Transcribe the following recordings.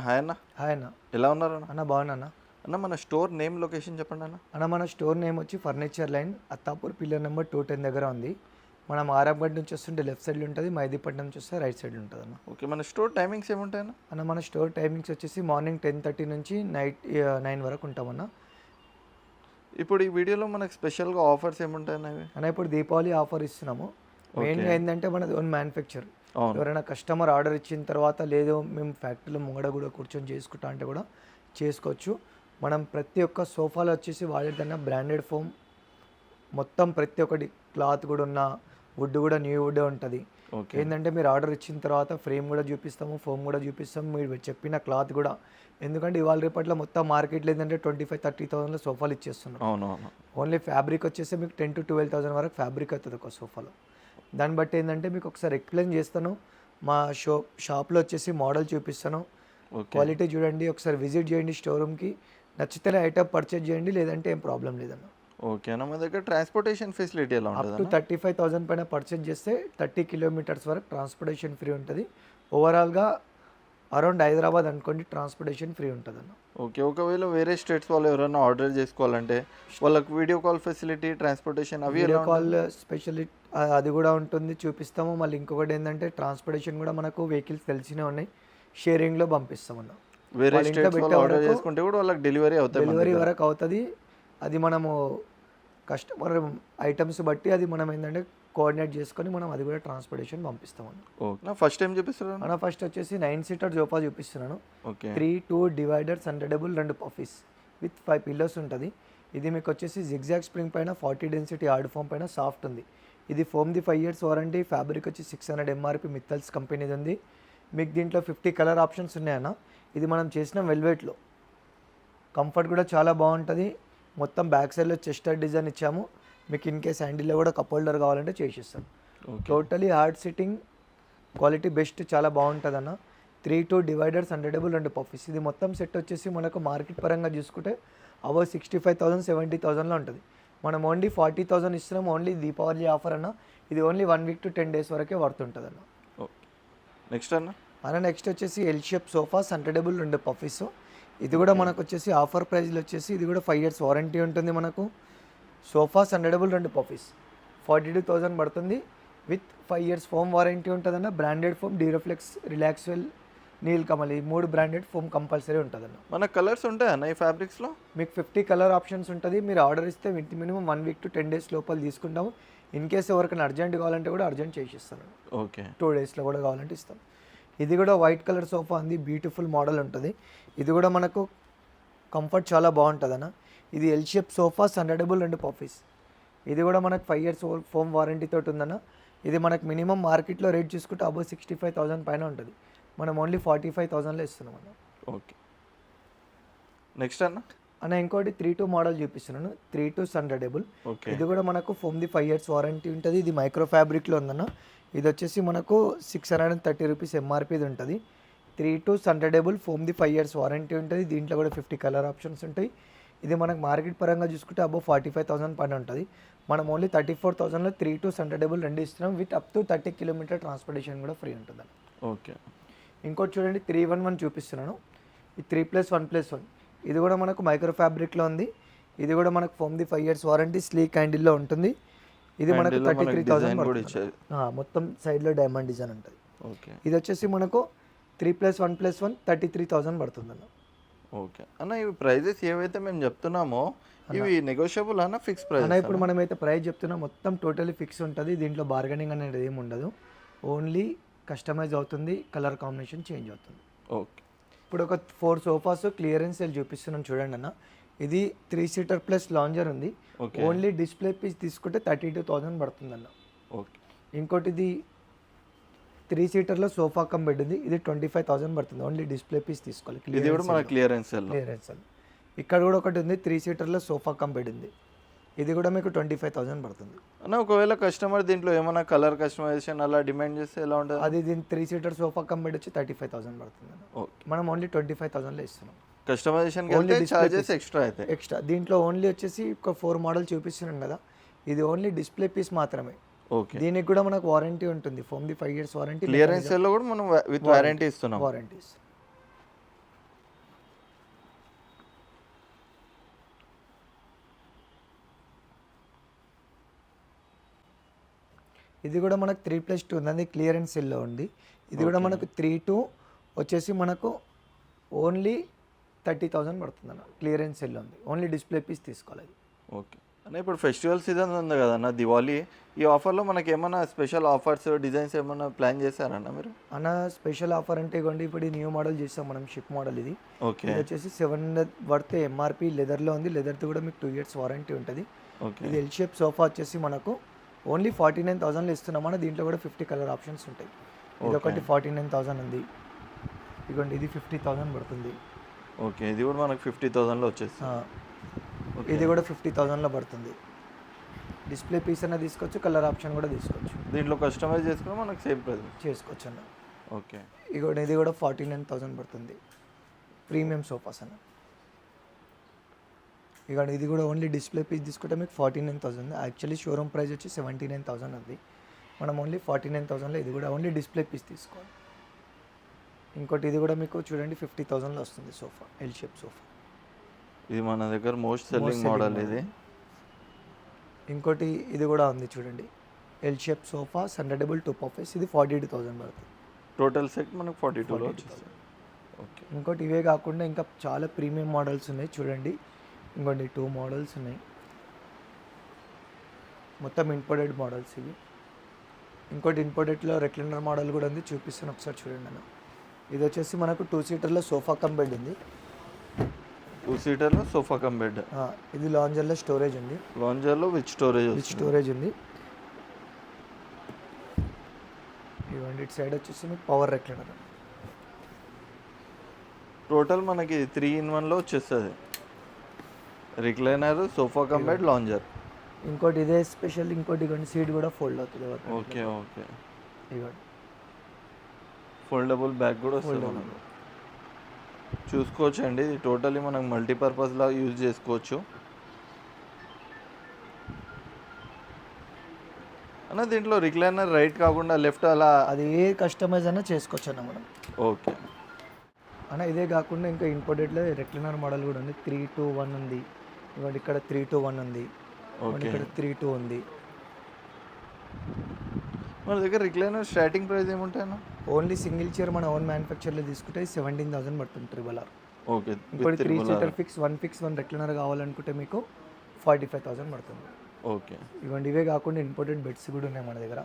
Hi అన్న. Hi అన్న. ఎలా ఉన్నారు అన్న? అన్న బాగున్నా అన్న. అన్న మన స్టోర్ నేమ్ లొకేషన్ చెప్పండి అన్న. అన్న మన స్టోర్ నేమ్ వచ్చి furniture line Attapur pillar number 210 దగ్గర ఉంది. మనం ఆరాంఘడ్ నుంచి వస్తుంటే లెఫ్ట్ సైడ్లో ఉంటుంది, మైదీపట్నం నుంచి వస్తే రైట్ సైడ్లో ఉంటుంది అన్న. ఓకే, మన స్టోర్ టైమింగ్స్ ఏముంటాయి అన్న? అన్న మన స్టోర్ టైమింగ్స్ వచ్చేసి మార్నింగ్ 10:30 నుంచి నైట్ 9 వరకు ఉంటామన్న. ఇప్పుడు ఈ వీడియోలో మనకు స్పెషల్గా ఆఫర్స్ ఏముంటాయి అన్న? అన్న ఇప్పుడు దీపావళి ఆఫర్ ఇస్తున్నాము. మెయిన్గా ఏంటంటే మనది ఓన్ మ్యానుఫ్యాక్చర్. అవును. ఎవరైనా కస్టమర్ ఆర్డర్ ఇచ్చిన తర్వాత లేదు మేము ఫ్యాక్టరీలో ముంగడ కూడా కూర్చొని చేసుకుంటా అంటే కూడా చేసుకోవచ్చు. మనం ప్రతి ఒక్క సోఫాలో వచ్చేసి వాడేదన్నా బ్రాండెడ్ ఫోమ్, మొత్తం ప్రతి ఒక్కటి క్లాత్ కూడా ఉన్న వుడ్ కూడా న్యూ వుడ్ ఉంటుంది. ఓకే. ఏంటంటే మీరు ఆర్డర్ ఇచ్చిన తర్వాత ఫ్రేమ్ కూడా చూపిస్తాము, ఫోమ్ కూడా చూపిస్తాము, మీరు చెప్పిన క్లాత్ కూడా. ఎందుకంటే ఇవాళ రేపట్లో మొత్తం మార్కెట్లో ఏంటంటే 25,000-30,000 సోఫాలు ఇచ్చేస్తున్నారు. అవునవును. ఓన్లీ ఫ్యాబ్రిక్ వచ్చేసి మీకు 10,000-12,000 వరకు ఫ్యాబ్రిక్ అవుతుంది ఒక సోఫాలో. దాన్ని బట్టి ఏంటంటే మీకు ఒకసారి ఎక్స్ప్లెయిన్ చేస్తాను. మా షాప్లో వచ్చేసి మోడల్ చూపిస్తాను. క్వాలిటీ చూడండి, ఒకసారి విజిట్ చేయండి స్టోరూమ్కి. నచ్చితేనే ఐటమ్ పర్చేజ్ చేయండి, లేదంటే ఏం ప్రాబ్లం లేదన్న. ఓకే అన్న, మన దగ్గర ట్రాన్స్పోర్టేషన్ ఫెసిలిటీ ఎలా అప్ ఉంటుంది? టు 35,000 పైన పర్చేజ్ చేస్తే 30 కిలోమీటర్స్ వరకు ట్రాన్స్పోర్టేషన్ ఫ్రీ ఉంటుంది. ఓవరాల్గా అరౌండ్ హైదరాబాద్ అనుకోండి ట్రాన్స్పోర్టేషన్ ఫ్రీ ఉంటుంది అన్న. ఓకే, ఒకవేళ వేరే స్టేట్స్ వాళ్ళు ఎవరైనా ఆర్డర్ చేసుకోవాలంటే వాళ్ళకి వీడియో కాల్ ఫెసిలిటీ, ట్రాన్స్పోర్టేషన్ అవి వీడియో కాల్ స్పెషల్లీ అది కూడా ఉంటుంది, చూపిస్తాము. మళ్ళీ ఇంకొకటి ఏంటంటే ట్రాన్స్పోర్టేషన్ కూడా మనకు వెహికల్స్ తెలిసినవి ఉన్నాయి, షేరింగ్లో పంపిస్తామన్న. వేరే స్టేట్స్ వాళ్ళు ఆర్డర్ చేసుకుంటే కూడా వాళ్ళకి డెలివరీ అవుతుంది. డెలివరీ వరకు అవుతుంది. అది మనము కస్టమర్ ఐటమ్స్ బట్టి అది మనం ఏంటంటే కోఆర్డినేట్ చేసుకొని మనం అది కూడా ట్రాన్స్పోర్టేషన్ పంపిస్తామన్న. ఓకే, ఫస్ట్ టైం చూపిస్తారు మన ఫస్ట్ వచ్చేసి 9 సీటర్ సోఫా చూపిస్తున్నాను. Okay. 3-2 dividers and a double 2 puffies with 5 pillows ఉంటుంది. ఇది మీకు వచ్చేసి జిగ్జాగ్ స్ప్రింగ్ పైన 40 డెన్సిటీ హార్డ్ ఫోమ్ పైన సాఫ్ట్ ఉంది. ఇది ఫోమ్ది 5 years వారంటీ. ఫ్యాబ్రిక్ వచ్చి 600 MRP మిత్తల్స్ కంపెనీది ఉంది. మీకు దీంట్లో 50 కలర్ ఆప్షన్స్ ఉన్నాయన్న. ఇది మనం చేసిన వెల్వెట్లో. కంఫర్ట్ కూడా చాలా బాగుంటుంది. మొత్తం బ్యాక్ సైడ్లో చెస్టర్ డిజైన్ ఇచ్చాము. మీకు ఇన్ కేస్ హ్యాండిల్లో కూడా కప్ హోల్డర్ కావాలంటే చేసిస్తాం. Totally hard sitting, quality best, చాలా బాగుంటుంది అన్న. 3-2 డివైడర్స్ అండర్డబుల్ 2 పఫీస్. ఇది మొత్తం సెట్ వచ్చేసి మనకు మార్కెట్ పరంగా చూసుకుంటే అబౌవ్ 65,000-70,000లో ఉంటుంది. మనం ఓన్లీ 40,000 ఇస్తున్నాం. ఓన్లీ దీపావళి ఆఫర్ అన్న. ఇది ఓన్లీ 1 week to 10 days వరకే పడుతుంటుంది అన్న. నెక్స్ట్ అన్న నెక్స్ట్ వచ్చేసి ఎల్ షేప్ సోఫాస్ అండర్డబుల్ 2 పఫీస్. ఇది కూడా మనకు వచ్చేసి ఆఫర్ ప్రైస్లో వచ్చేసి ఇది కూడా 5 years వారంటీ ఉంటుంది మనకు. సోఫాస్ అండర్డబుల్ 2 పఫీస్ 42,000 పడుతుంది విత్ 5 years ఫోమ్ వారంటీ ఉంటుందన్న. బ్రాండెడ్ ఫోమ్, డీరఫ్లెక్స్, రిలాక్స్వెల్, నీల్ కమల్, ఈ 3 బ్రాండెడ్ ఫోమ్ కంపల్సరీ ఉంటుందన్న. మన కలర్స్ ఉంటాయన్న ఈ ఫ్యాబ్రిక్స్లో? మీకు 50 కలర్ ఆప్షన్స్ ఉంటుంది. మీరు ఆర్డర్ ఇస్తే with minimum 1 week to 10 days లోపల తీసుకుంటాము. ఇన్ కేస్ ఎవరికైనా అర్జెంట్ కావాలంటే కూడా అర్జెంట్ చేసిస్తాను. ఓకే, 2 daysలో కూడా కావాలంటే ఇస్తాం. ఇది కూడా వైట్ కలర్ సోఫా ఉంది, బ్యూటిఫుల్ మోడల్ ఉంటుంది. ఇది కూడా మనకు కంఫర్ట్ చాలా బాగుంటుంది అన్న. ఇది ఎల్ షేప్ సోఫాస్ అండర్డబుల్ 2 పఫీస్. ఇది కూడా మనకు 5 years ఫోమ్ వారంటీ తోటి ఉందన్న. ఇది మనకు మినిమం మార్కెట్లో రేట్ చూసుకుంటే అబౌవ్ 65,000 పైన ఉంటుంది. మనం ఓన్లీ 45,000లో ఇస్తున్నాం అన్న. ఓకే, నెక్స్ట్ అన్న ఇంకోటి 3-2 మోడల్ చూపిస్తున్నాను. 3-2 అండర్డబుల్. ఓకే. ఇది కూడా మనకు ఫోమ్ది 5 years వారంటీ ఉంటుంది. ఇది మైక్రో ఫ్యాబ్రిక్లో ఉందన్న. ఇది వచ్చేసి మనకు 630 రూపీస్ MRPది ఉంటుంది. 3-2 అండర్డబుల్ ఫోమ్ది 5 years వారంటీ ఉంటుంది. దీంట్లో కూడా 50 కలర్ ఆప్షన్స్ ఉంటాయి. ఇది మనకు మార్కెట్ పరంగా చూసుకుంటే అబౌవ్ 45,000 పైన ఉంటుంది. మనం ఓన్లీ 34,000లో 3-2 అండర్డబుల్ 2 ఇస్తున్నాం with up to 30 kilometer transportation కూడా ఫ్రీ ఉంటుంది. ఓకే. ఇంకోటి చూడండి 3-1-1 చూపిస్తున్నాను. ఇది 3+1+1. ఇది కూడా మనకు మైక్రో ఫ్యాబ్రిక్లో ఉంది. ఇది కూడా మనకు ఫోమ్ది 5 years వారంటీ, స్లీక్ హ్యాండిల్లో ఉంటుంది. ఇది మనకు 33,000 పడుతుంది. మొత్తం సైడ్లో డైమండ్ డిజైన్ ఉంటుంది. ఓకే. ఇది వచ్చేసి మనకు 3+1+1 33,000 పడుతుంది అన్న. ఓకే అన్న, ఇవి ప్రైజెస్ ఏవైతే మేము చెప్తున్నామో ఇవి నెగోషియబుల్ అన్న, ఫిక్స్ ప్రైస్ అన్న? ఇప్పుడు మనమైతే ప్రైస్ చెప్తున్నాం, మొత్తం టోటలీ ఫిక్స్ ఉంటుంది. దీంట్లో బార్గెనింగ్ అనేది ఏమి ఉండదు. ఓన్లీ కస్టమైజ్ అవుతుంది, కలర్ కాంబినేషన్ చేంజ్ అవుతుంది. ఓకే. ఇప్పుడు ఒక 4 సోఫాస్ క్లియరెన్స్ సేల్ చూపిస్తున్నాను చూడండి అన్న. ఇది 3 seater ప్లస్ లాంజర్ ఉంది. ఓన్లీ డిస్ప్లే పీస్ తీసుకుంటే 32,000 పడుతుంది అన్న. ఓకే. ఇంకోటి ఇది 3 seaterలో సోఫా కమ్ బెడ్ ఉంది. ఇది 25,000 పడుతుంది. ఓన్లీ డిస్ప్లే పీస్ తీసుకోవాలి. ఇది కూడా మన క్లియరెన్స్. ఇక్కడ కూడా ఒకటి ఉంది 3 seaterలో సోఫా కమ్ బెడ్ ఉంది. ఇది కూడా మీకు 25,000 పడుతుంది అన్న. ఒకవేళ కస్టమర్ దీంట్లో ఏమైనా కలర్ కస్టమైజేషన్ అలా డిమాండ్ చేస్తే ఎలా ఉంటుంది? అది దీని 3 seater సోఫా కమ్ బెడ్ వచ్చి 35,000 పడుతుంది అన్న. మనం ఓన్లీ 25,000లో ఇస్తున్నాం. కస్టమైజేషన్ చార్జెస్ ఎక్స్ట్రా అయితే ఎక్స్ట్రా. దీంట్లో ఓన్లీ వచ్చేసి ఒక 4 మోడల్ చూపిస్తున్నాం కదా, ఇది ఓన్లీ డిస్ప్లే పీస్ మాత్రమే. ఓకే. దీనికి కూడా మనకు వారంటీ ఉంటుంది. ఫోమ్ది 5 years వారంటీ. క్లియరెన్స్ లో కూడా మనం విత్ వారంటీ ఇస్తున్నాం. వారంటీ. ఇది కూడా మనకు 3+2 ఉంది, అది క్లియరెన్స్ సెల్లో ఉంది. ఇది కూడా మనకు 3-2 వచ్చేసి మనకు ఓన్లీ 30,000 పడుతుంది అన్న. క్లియరెన్స్ సెల్ ఉంది, ఓన్లీ డిస్ప్లే పీస్ తీసుకోవాలి. ఓకే అన్న, ఇప్పుడు ఫెస్టివల్ సీజన్ ఉంది కదన్న, దివాళీ. ఈ ఆఫర్లో మనకి ఏమైనా స్పెషల్ ఆఫర్స్ డిజైన్స్ ఏమైనా ప్లాన్ చేశారన్న మీరు? అన్న స్పెషల్ ఆఫర్ అంటే ఇవ్వండి, ఇప్పుడు న్యూ మోడల్ చేస్తాం మనం, షిప్ మోడల్ ఇది. ఓకే. ఇది వచ్చేసి 700 వర్త్ ఎంఆర్పి, లెదర్లో ఉంది. లెదర్తో కూడా మీకు 2 years వారంటీ ఉంటుంది. ఓకే. ఇది ఎల్ షేప్ సోఫా వచ్చేసి మనకు ఓన్లీ 49,000లో ఇస్తున్నామన్న. దీంట్లో కూడా 50 కలర్ ఆప్షన్స్ ఉంటాయి. ఇది ఒకటి 49,000 ఉంది. ఇదిగోండి, ఇది 50,000 పడుతుంది. ఓకే, ఇది కూడా మనకు 50,000లో వచ్చేస్తుంది. ఇది కూడా 50,000లో పడుతుంది. డిస్ప్లే పీస్ అన్న తీసుకోవచ్చు, కలర్ ఆప్షన్ కూడా తీసుకోవచ్చు. దీంట్లో కస్టమైజ్ చేసుకుని మనకు సేమ్ ప్రైస్ చేసుకోవచ్చు అన్న. ఓకే. ఇది కూడా 49,000 పడుతుంది. ప్రీమియం సోఫాస్ అన్న. ఇక ఇది కూడా ఓన్లీ డిస్ప్లే పీస్ తీసుకుంటే మీకు 49,000. యాక్చువల్లీ షోరూమ్ ప్రైస్ వచ్చి 79,000 ఉంది. మనం ఓన్లీ 49,000లో ఇది కూడా ఓన్లీ డిస్ప్లే పీస్ తీసుకోవాలి. ఇంకోటి ఇది కూడా మీకు చూడండి 50,000లో వస్తుంది సోఫా, ఎల్ షేప్ సోఫా. ఇది మన దగ్గర మోస్ట్ సెల్లింగ్ మోడల్ ఇది. ఇంకోటి ఇది కూడా ఉంది చూడండి, ఎల్ షేప్ సోఫా సండేబుల్ 2x. ఇది 42,000 పడుతుంది. టోటల్ సెట్ మనకు 42లో వచ్చేస్తుంది. ఓకే. ఇంకోటి ఇవే కాకుండా ఇంకా చాలా ప్రీమియం మోడల్స్ ఉన్నాయి చూడండి. ఇంకోటి 2 మోడల్స్ ఉన్నాయి, మొత్తం ఇంపోర్టెడ్ మోడల్స్ ఇవి. ఇంకోటి ఇంపోర్టెడ్లో రెక్లైనర్ మోడల్ కూడా ఉంది, చూపిస్తాను ఒకసారి చూడండి అన్న. ఇది వచ్చేసి మనకు 2 సీటర్లో సోఫా కమ్ బెడ్ ఉంది. 2 సీటర్లో సోఫా కమ్ బెడ్. ఇది లాంజర్లో స్టోరేజ్ ఉంది. లాంజర్లో విత్ స్టోరేజ్ ఉంది. ఇవ్వండి, ఇటు సైడ్ వచ్చేసి మీకు పవర్ రెక్లైనర్. టోటల్ మనకి 3-in-1లో వచ్చేస్తుంది. Recliner, sofa cum bed, lounger. ఇంకోటి ఇదే స్పెషల్. ఇంకోటి ఇవ్వండి, సీట్ కూడా ఫోల్డ్ అవుతుంది. ఓకే. ఓకే. ఇవ్వండి, ఫోల్డబుల్ బ్యాగ్ కూడా వస్తుంది మనకు. చూసుకోవచ్చు అండి, ఇది టోటలీ మనం మల్టీపర్పస్ లాగా యూజ్ చేసుకోవచ్చు అన్న. దీంట్లో రిక్లైనర్ రైట్ కాకుండా లెఫ్ట్ అలా అది ఏ కస్టమైజ్ అయినా చేసుకోవచ్చు అన్న మనం. ఓకే అన్న, ఇదే కాకుండా ఇంకా ఇంపోర్టెడ్లో రెక్లైనర్ మోడల్ కూడా ఉంది. 3-2-1 ఉంది. ఇవ్వండి, ఇక్కడ 3-2-1 ఉంది. ఇక్కడ 3-2 ఉంది. మన దగ్గర రిక్లైనర్ స్టార్టింగ్ ప్రైస్ ఏముంటాయన్న? ఓన్లీ సింగిల్ చైర్ మన ఓన్ మ్యానుఫ్యాక్చర్లో తీసుకుంటే 17,000 పడుతుంది, RRR. ఓకే. ఇంకోటి 3 సీటర్ ఫిక్స్ 1 రెక్లైనర్ కావాలనుకుంటే మీకు 45,000 పడుతుంది. ఓకే. ఇవ్వండి, ఇవే కాకుండా ఇంపోర్టెడ్ బెడ్స్ కూడా ఉన్నాయి మన దగ్గర.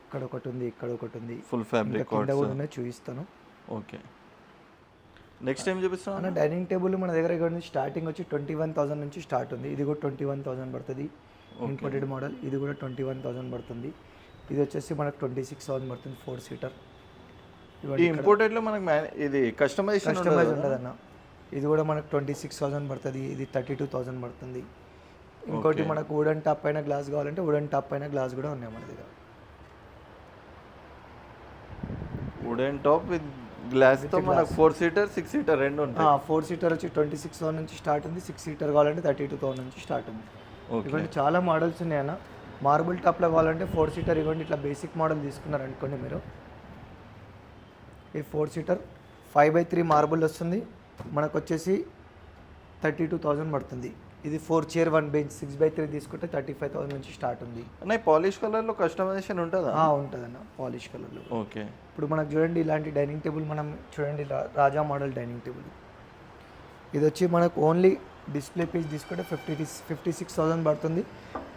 ఇక్కడ ఒకటి ఉంది, ఇక్కడ ఒకటి ఉంది, ఫుల్ ఫ్యాబ్రిక్ కింద కూడా ఉన్నాయి, చూపిస్తాను. ఓకే. నెక్స్ట్ టైం చూపిస్తాను అన్న. డైనింగ్ టేబుల్ మన దగ్గర ఇక్కడ స్టార్టింగ్ వచ్చి 21,000 నుంచి స్టార్ట్ ఉంది. ఇది కూడా 21,000 పడుతుంది, ఇంపోర్టెడ్ మోడల్. ఇది కూడా 21,000 పడుతుంది. ఇది వచ్చేసి మనకు 26,000 పడుతుంది, 4 సీటర్. ఈ ఇంపోర్టెడ్లో మనకు ఇది కస్టమైజేషన్ ఉంటుంది అన్న. ఇది కూడా మనకు 26,000 పడుతుంది. ఇది 32,000 పడుతుంది. ఇంకోటి మనకు వుడెన్ టాప్ పైన గ్లాస్ కావాలంటే వుడెన్ టాప్ పైన గ్లాస్ కూడా ఉన్నాయి మన దగ్గర. వుడెన్ టాప్ విత్ గ్లాస్తో మనకు 4 సీటర్ 6 సీటర్ రెండు ఉంటాయి. 4 సీటర్ వచ్చి 26,000 నుంచి స్టార్ట్ ఉంది. 6 సీటర్ కావాలంటే 32,000 నుంచి స్టార్ట్ ఉంది. ఇవ్వండి, చాలా మోడల్స్ ఉన్నాయి అన్న. మార్బుల్ టాప్లో కావాలంటే 4 సీటర్ ఇవ్వండి, ఇట్లా బేసిక్ మోడల్ తీసుకున్నారు అనుకోండి మీరు. ఈ 4 సీటర్ 5/3 మార్బుల్ వస్తుంది. మనకు వచ్చేసి 32,000 పడుతుంది. ఇది 4 చైర్ 1 బెంచ్ 6/3 తీసుకుంటే 35,000 నుంచి స్టార్ట్ ఉంది. అన్న, పాలిష్ కలర్లో కస్టమైజేషన్ ఉంటుందా? ఉంటుందన్న, పాలిష్ కలర్లో. ఓకే. ఇప్పుడు మనకు చూడండి, ఇలాంటి డైనింగ్ టేబుల్ మనం చూడండి, రాజా మోడల్ డైనింగ్ టేబుల్. ఇది వచ్చి మనకు ఓన్లీ డిస్ప్లే పీస్ తీసుకుంటే 56,000 పడుతుంది.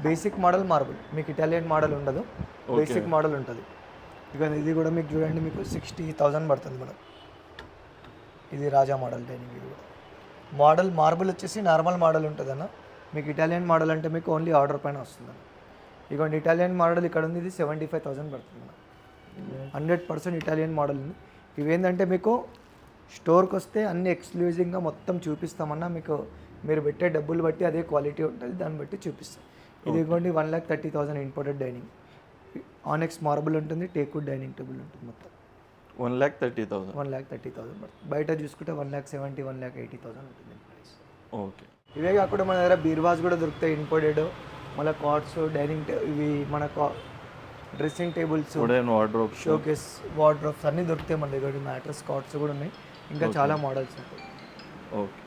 బేసిక్ మోడల్ మార్బుల్, మీకు ఇటాలియన్ మోడల్ ఉండదు, బేసిక్ మోడల్ ఉంటుంది. ఇక ఇది కూడా మీకు చూడండి, మీకు 60,000 పడుతుంది మనకు. ఇది రాజా మోడల్ డైనింగ్. ఇది కూడా మోడల్ మార్బుల్ వచ్చేసి నార్మల్ మోడల్ ఉంటుందన్న. మీకు ఇటాలియన్ మోడల్ అంటే మీకు ఓన్లీ ఆర్డర్ పైన వస్తుందన్న. ఇదిగోండి, ఇటాలియన్ మోడల్ ఇక్కడ ఉంది. ఇది 75,000 పడుతుంది మనకు. 100% ఇటాలియన్ మోడల్ ఉంది. ఇవేంటంటే మీకు స్టోర్కి వస్తే అన్ని ఎక్స్క్లూజివ్గా మొత్తం చూపిస్తామన్నా. మీకు మీరు పెట్టే డబ్బులు బట్టి అదే క్వాలిటీ ఉంటుంది, దాన్ని బట్టి చూపిస్తాం. ఇది ఇదిగోండి 1,30,000 ఇంపోర్టెడ్ డైనింగ్. ఆనెక్స్ మార్బుల్ ఉంటుంది, టేక్వుడ్ డైనింగ్ టేబుల్ ఉంటుంది. మొత్తం 1,30,000 పడుతుంది. బయట చూసుకుంటే 1,70,000 1,80,000 ఉంటుంది ప్రైస్. ఓకే. ఇవే కాకుండా మన దగ్గర బీర్వాస్ కూడా దొరుకుతాయి ఇంపోర్టెడ్. మళ్ళీ కార్డ్స్, డైనింగ్ ఇవి మన డ్రెస్సింగ్ టేబుల్స్, షోకేస్, వార్డ్రోబ్స్ అన్నీ దొరుకుతాయి మన దగ్గర. మ్యాట్రస్, కార్డ్స్ కూడా ఉన్నాయి. ఇంకా చాలా మోడల్స్ ఉంటాయి. ఓకే.